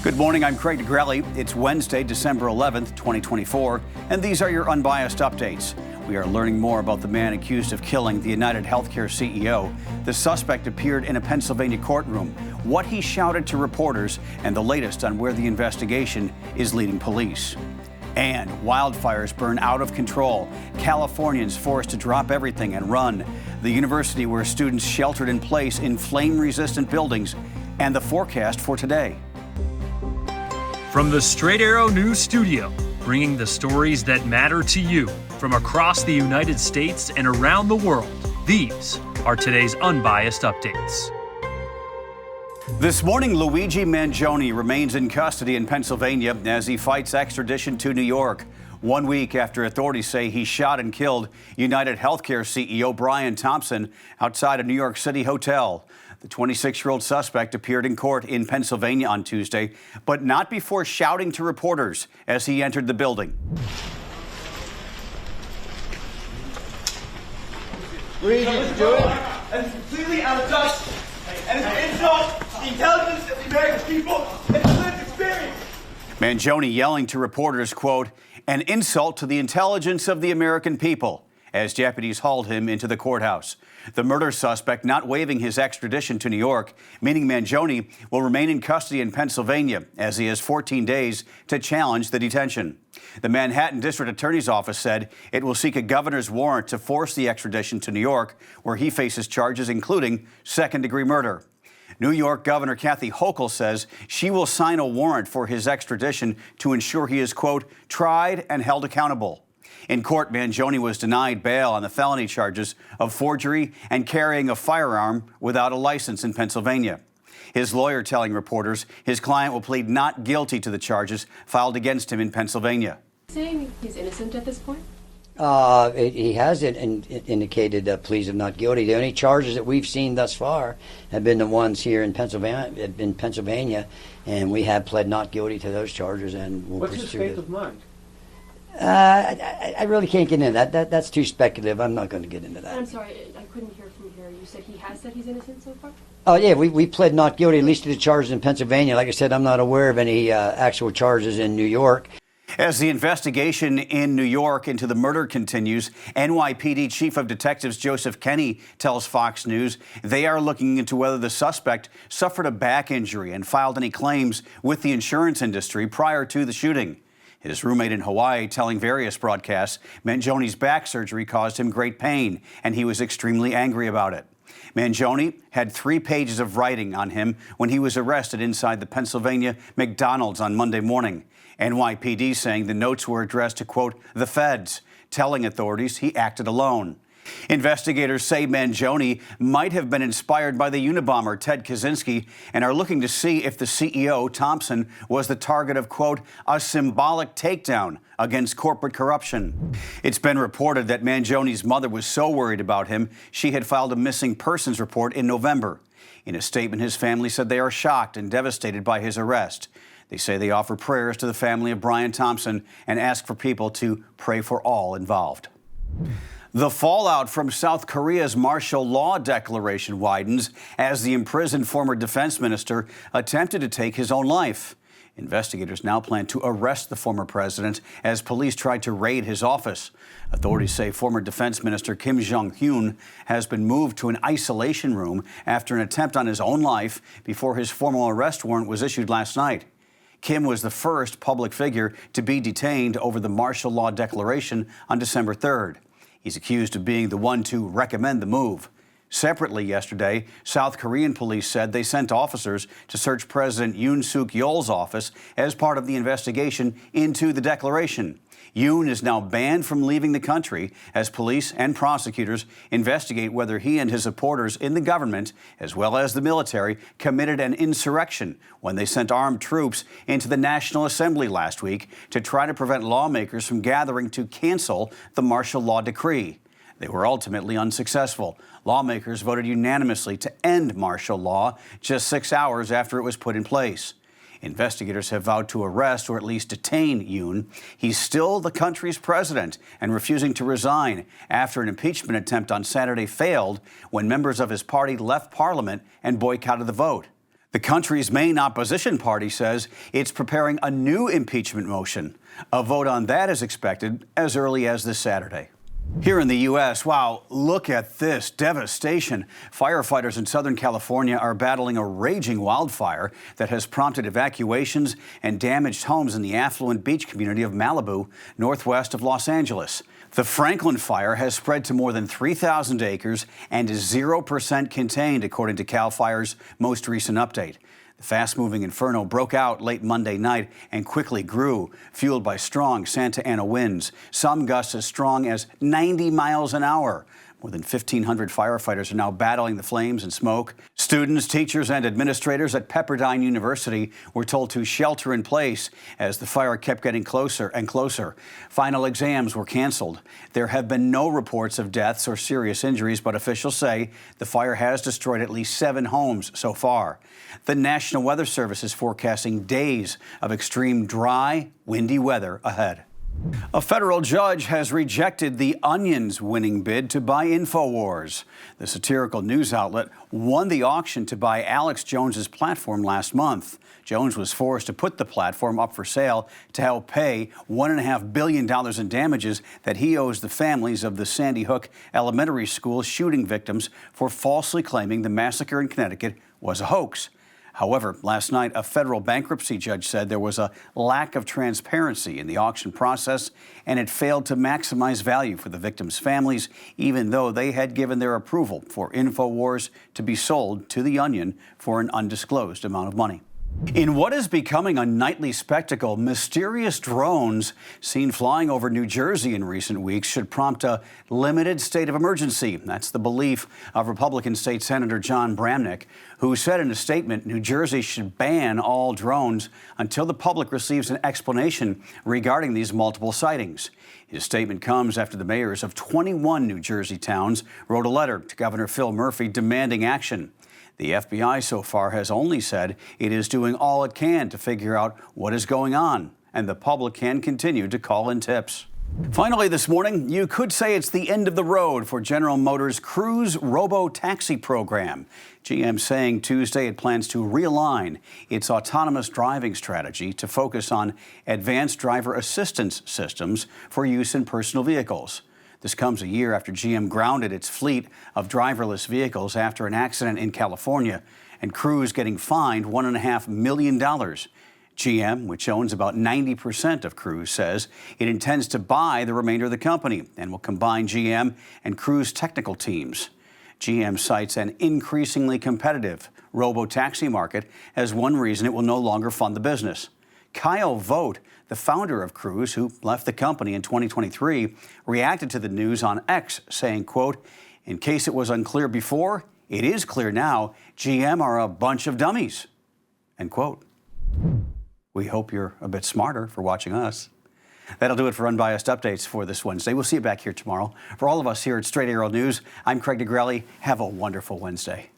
Good morning, I'm Craig DeGrelli. It's Wednesday, December 11th, 2024, and these are your Unbiased Updates. We are learning more about the man accused of killing the UnitedHealthcare CEO. The suspect appeared in a Pennsylvania courtroom, what he shouted to reporters, and the latest on where the investigation is leading police. And wildfires burn out of control. Californians forced to drop everything and run. The university where students sheltered in place in flame-resistant buildings, and the forecast for today. From the Straight Arrow News Studio, bringing the stories that matter to you from across the United States and around the world, these are today's Unbiased Updates. This morning, Luigi Mangione remains in custody in Pennsylvania as he fights extradition to New York. 1 week after authorities say he shot and killed UnitedHealthcare CEO Brian Thompson outside a New York City hotel. The 26-year-old suspect appeared in court in Pennsylvania on Tuesday, but not before shouting to reporters as he entered the building. Luigi, did you do it? It's completely out of touch, and it's an insult to the intelligence of the American people and the lived experience. Mangione yelling to reporters, quote, "an insult to the intelligence of the American people," as deputies hauled him into the courthouse. The murder suspect not waiving his extradition to New York, meaning Mangione will remain in custody in Pennsylvania as he has 14 days to challenge the detention. The Manhattan District Attorney's Office said it will seek a governor's warrant to force the extradition to New York, where he faces charges including second-degree murder. New York Governor Kathy Hochul says she will sign a warrant for his extradition to ensure he is, quote, tried and held accountable. In court, Mangione was denied bail on the felony charges of forgery and carrying a firearm without a license in Pennsylvania. His lawyer telling reporters his client will plead not guilty to the charges filed against him in Pennsylvania. Saying he's innocent at this point? He has indicated pleas of not guilty. The only charges that we've seen thus far have been the ones here in Pennsylvania, and we have pled not guilty to those charges. And we'll What's his state of mind? I really can't get into that. That's too speculative. I'm not going to get into that. I'm sorry, I couldn't hear from here. You said he has said he's innocent so far? Oh, yeah, we pled not guilty, at least to the charges in Pennsylvania. Like I said, I'm not aware of any actual charges in New York. As the investigation in New York into the murder continues, NYPD Chief of Detectives Joseph Kenney tells Fox News they are looking into whether the suspect suffered a back injury and filed any claims with the insurance industry prior to the shooting. His roommate in Hawaii telling various broadcasts Mangione's back surgery caused him great pain, and he was extremely angry about it. Mangione had 3 pages of writing on him when he was arrested inside the Pennsylvania McDonald's on Monday morning. NYPD saying the notes were addressed to, quote, the feds, telling authorities he acted alone. Investigators say Mangione might have been inspired by the Unabomber Ted Kaczynski and are looking to see if the CEO, Thompson, was the target of, quote, a symbolic takedown against corporate corruption. It's been reported that Mangione's mother was so worried about him, she had filed a missing persons report in November. In a statement, his family said they are shocked and devastated by his arrest. They say they offer prayers to the family of Brian Thompson and ask for people to pray for all involved. The fallout from South Korea's martial law declaration widens as the imprisoned former defense minister attempted to take his own life. Investigators now plan to arrest the former president as police tried to raid his office. Authorities say former defense minister Kim Jong-un has been moved to an isolation room after an attempt on his own life before his formal arrest warrant was issued last night. Kim was the first public figure to be detained over the martial law declaration on December 3rd. He's accused of being the one to recommend the move. Separately yesterday, South Korean police said they sent officers to search President Yoon Suk-yeol's office as part of the investigation into the declaration. Yoon is now banned from leaving the country as police and prosecutors investigate whether he and his supporters in the government, as well as the military, committed an insurrection when they sent armed troops into the National Assembly last week to try to prevent lawmakers from gathering to cancel the martial law decree. They were ultimately unsuccessful. Lawmakers voted unanimously to end martial law just 6 hours after it was put in place. Investigators have vowed to arrest or at least detain Yoon. He's still the country's president and refusing to resign after an impeachment attempt on Saturday failed when members of his party left Parliament and boycotted the vote. The country's main opposition party says it's preparing a new impeachment motion. A vote on that is expected as early as this Saturday. Here in the U.S., wow, look at this devastation. Firefighters in Southern California are battling a raging wildfire that has prompted evacuations and damaged homes in the affluent beach community of Malibu, northwest of Los Angeles. The Franklin fire has spread to more than 3,000 acres and is 0% contained, according to CAL FIRE's most recent update. The fast-moving inferno broke out late Monday night and quickly grew, fueled by strong Santa Ana winds, some gusts as strong as 90 miles an hour. More than 1,500 firefighters are now battling the flames and smoke. Students, teachers, and administrators at Pepperdine University were told to shelter in place as the fire kept getting closer and closer. Final exams were canceled. There have been no reports of deaths or serious injuries, but officials say the fire has destroyed at least 7 homes so far. The National Weather Service is forecasting days of extreme dry, windy weather ahead. A federal judge has rejected The Onion's winning bid to buy Infowars. The satirical news outlet won the auction to buy Alex Jones's platform last month. Jones was forced to put the platform up for sale to help pay $1.5 billion in damages that he owes the families of the Sandy Hook Elementary School shooting victims for falsely claiming the massacre in Connecticut was a hoax. However, last night, a federal bankruptcy judge said there was a lack of transparency in the auction process, and it failed to maximize value for the victims' families, even though they had given their approval for Infowars to be sold to The Onion for an undisclosed amount of money. In what is becoming a nightly spectacle, mysterious drones seen flying over New Jersey in recent weeks should prompt a limited state of emergency. That's the belief of Republican State Senator John Bramnick, who said in a statement New Jersey should ban all drones until the public receives an explanation regarding these multiple sightings. His statement comes after the mayors of 21 New Jersey towns wrote a letter to Governor Phil Murphy demanding action. The FBI so far has only said it is doing all it can to figure out what is going on, and the public can continue to call in tips. Finally this morning, you could say it's the end of the road for General Motors' Cruise robo-taxi program. GM saying Tuesday it plans to realign its autonomous driving strategy to focus on advanced driver assistance systems for use in personal vehicles. This comes a year after GM grounded its fleet of driverless vehicles after an accident in California, and Cruise getting fined $1.5 million. GM, which owns about 90% of Cruise, says it intends to buy the remainder of the company and will combine GM and Cruise technical teams. GM cites an increasingly competitive robo-taxi market as one reason it will no longer fund the business. Kyle Vogt, the founder of Cruise, who left the company in 2023, reacted to the news on X, saying, quote, "In case it was unclear before, it is clear now. GM are a bunch of dummies," end quote. We hope you're a bit smarter for watching us. That'll do it for Unbiased Updates for this Wednesday. We'll see you back here tomorrow. For all of us here at Straight Arrow News, I'm Craig DeGrelli. Have a wonderful Wednesday.